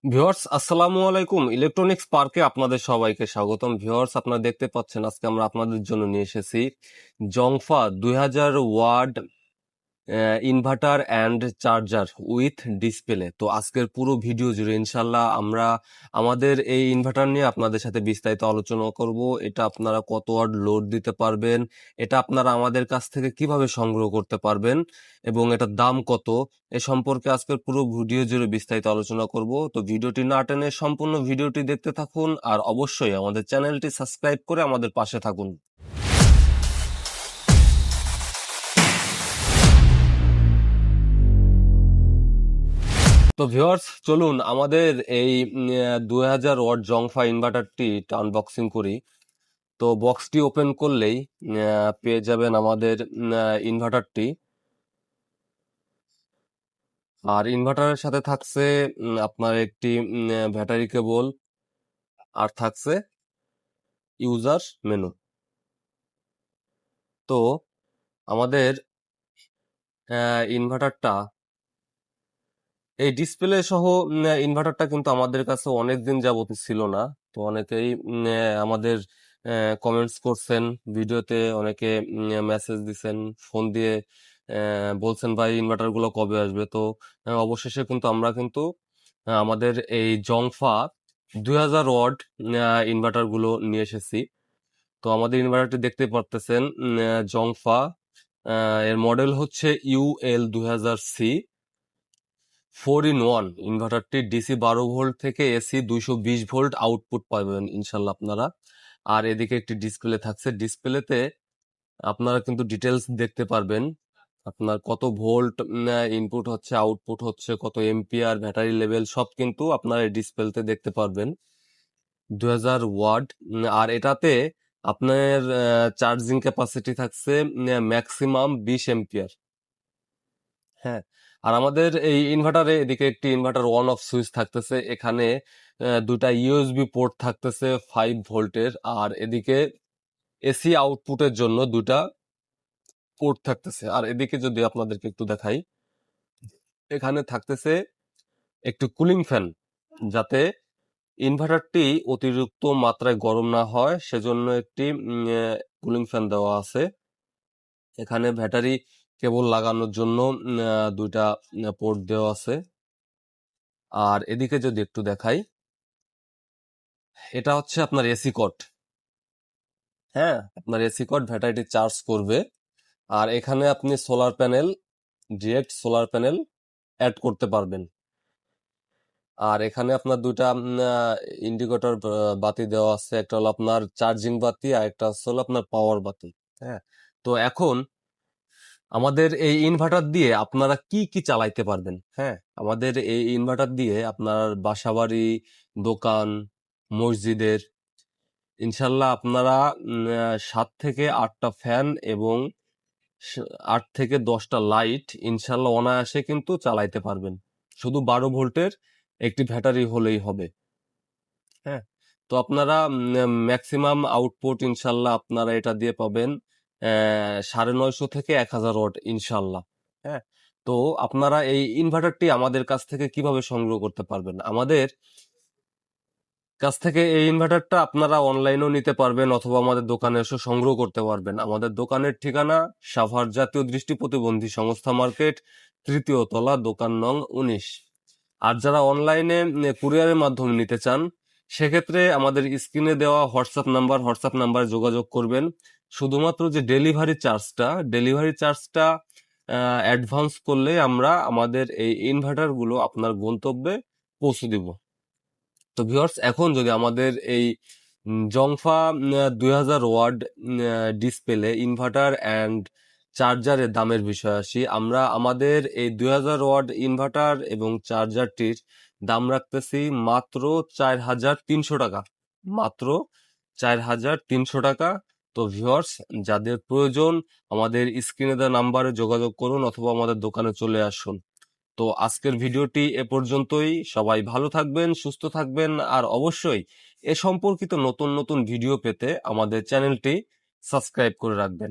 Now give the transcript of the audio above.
Viewers, আসসালামু আলাইকুম। Electronics পার্কে আপনাদের সবাইকে স্বাগতম। ভিউয়ার্স, আপনারা দেখতে পাচ্ছেন আজকে আমরা আপনাদের জন্য নিয়ে এসেছি জংফা 2000 watt inverter and charger with display. তো আজকের পুরো ভিডিও জুড়ে ইনশাল্লাহ আমরা আমাদের এই ইনভার্টার নিয়ে আপনাদের সাথে বিস্তারিত আলোচনা করব। এটা আপনারা কত ওয়াট লোড দিতে পারবেন, এটা আপনারা আমাদের কাছ থেকে কিভাবে সংগ্রহ করতে পারবেন এবং এটার দাম কত, এ সম্পর্কে আজকের পুরো ভিডিও জুড়ে বিস্তারিত আলোচনা করব। তো ভিডিওটি না টেনে সম্পূর্ণ ভিডিওটি দেখতে থাকুন আর অবশ্যই আমাদের চ্যানেলটি সাবস্ক্রাইব করে আমাদের পাশে থাকুন। তো ভিউয়ার্স, চলুন আমাদের এই 2000 ওয়াট জংফা ইনভার্টারটি আনবক্সিং করি। তো বক্সটি ওপেন করলেই পেয়ে যাবেন আমাদের ইনভার্টারটি। আর ইনভার্টারের সাথে থাকছে আপনার একটি ব্যাটারি কেবল, আর থাকছে ইউজার মেনু। তো আমাদের ইনভার্টারটা, এই ডিসপ্লে সহ ইনভার্টারটা কিন্তু আমাদের কাছে অনেক দিন যাবত ছিল না। তো অনেকেই আমাদের কমেন্টস করছেন ভিডিওতে, অনেকে মেসেজ দিছেন, ফোন দিয়ে বলছেন ভাই ইনভার্টার গুলো কবে আসবে। তো অবশেষে কিন্তু আমরা কিন্তু আমাদের এই জংফা 2000 ওয়াট ইনভার্টার গুলো নিয়ে এসেছি। তো আমাদের ইনভার্টারটি দেখতে পারতেছেন, জংফা, এর মডেল হচ্ছে UL2000C 4 in 1 ইনভার্টারটি। ডিসি 12 ভোল্ট থেকে এসি 220 ভোল্ট আউটপুট পাবেন ইনশাল্লাহ আপনারা। আর এদিকে একটি ডিসপ্লে থাকছে, ডিসপ্লেতে আপনারা কিন্তু ডিটেলস দেখতে পারবেন, আপনার কত ভোল্ট ইনপুট হচ্ছে, আউটপুট হচ্ছে, কত এম্পিয়ার, ব্যাটারি লেভেল সব কিন্তু আপনারা এই ডিসপ্লেতে দেখতে পারবেন। 2000 ওয়াট, আর এটাতে আপনার চার্জিং ক্যাপাসিটি থাকছে ম্যাক্সিমাম 20 এম্পিয়ার। হ্যাঁ, আর আমাদের এই ইনভার্টারে এদিকে একটি ইনভার্টার অন অফ সুইচ থাকতেছে, এখানে দুটা ইউএসবি পোর্ট থাকতেছে 5 ভোল্টের, আর এদিকে এসি আউটপুটের জন্য দুটা পোর্ট থাকতেছে। আর এদিকে যদি আপনাদেরকে একটু দেখাই, এখানে থাকতেছে একটু কুলিং ফ্যান, যাতে ইনভার্টারটি অতিরিক্ত মাত্রায় গরম না হয় সেজন্য একটি কুলিং ফ্যান দেওয়া আছে। এখানে ব্যাটারি কেবল লাগানোর জন্য দুইটা পোর্ট দেওয়া আছে। আর এদিকে যদি একটু দেখাই, এটা হচ্ছে আপনার এসি কট। হ্যাঁ, আপনার এসি কট ব্যাটারিটি চার্জ করবে। আর এখানে আপনি solar panel, direct solar panel add করতে পারবেন। আর এখানে আপনার দুইটা ইন্ডিকেটর বাতি দেওয়া আছে, একটা হলো আপনার চার্জিং বাতি আর একটা হলো আপনার পাওয়ার বাতি। হ্যাঁ, তো এখন আমাদের এই ইনভার্টার দিয়ে আপনারা কি কি চালাইতে পারবেন। হ্যাঁ, আমাদের এই ইনভার্টার দিয়ে আপনার বাসাবাড়ি, দোকান, মসজিদের ইনশাল্লাহ আপনারা 7 থেকে 8টা ফ্যান এবং 8 থেকে 10টা লাইট ইনশাল্লাহ অনায়াসে কিন্তু চালাইতে পারবেন। শুধু 12 ভোল্টের একটি ব্যাটারি হলেই হবে। হ্যাঁ, তো আপনারা ম্যাক্সিমাম আউটপুট ইনশাল্লাহ আপনারা এটা দিয়ে পাবেন 950 থেকে 1000 ওয়াট ইনশাল্লাহ। হ্যাঁ, তো আপনারা এই ইনভার্টারটি আমাদের কাছ থেকে কিভাবে সংগ্রহ করতে পারবেন? আমাদের কাছ থেকে এই ইনভার্টারটা আপনারা অনলাইনেও নিতে পারবেন অথবা আমাদের দোকানে এসে সংগ্রহ করতে পারবেন। আমাদের দোকানের ঠিকানা সাভার জাতীয় দৃষ্টি প্রতিবন্ধী সংস্থা মার্কেট, 3য় তলা, দোকান নং 19। আর যারা অনলাইনে কুরিয়ারের মাধ্যমে নিতে চান, সেক্ষেত্রে আমাদের স্ক্রিনে দেওয়া হোয়াটসঅ্যাপ নাম্বারে যোগাযোগ করবেন। শুধুমাত্র যে ডেলিভারি চার্জটা অ্যাডভান্স করলে আমরা আমাদের এই ইনভার্টারগুলো আপনার গন্তব্যে পৌঁছে দিব। তো ভিউয়ার্স, এখন যদি আমাদের এই জংফা 2000 ওয়াট ডিসপ্লে ইনভার্টার অ্যান্ড চার্জারের দামের বিষয়ে আসি, আমরা আমাদের এই 2000 ওয়াট ইনভার্টার এবং চার্জারটির দাম রাখতেছি মাত্র 4300 টাকা। মাত্র 4300 টাকা। তো ভিউয়ার্স, যাদের প্রয়োজন আমাদের স্ক্রিনে দেওয়া নাম্বারে যোগাযোগ করুন অথবা আমাদের দোকানে চলে আসুন। তো আজকের ভিডিওটি এ পর্যন্তই। সবাই ভালো থাকবেন, সুস্থ থাকবেন, আর অবশ্যই এ সম্পর্কিত নতুন নতুন ভিডিও পেতে আমাদের চ্যানেলটি সাবস্ক্রাইব করে রাখবেন।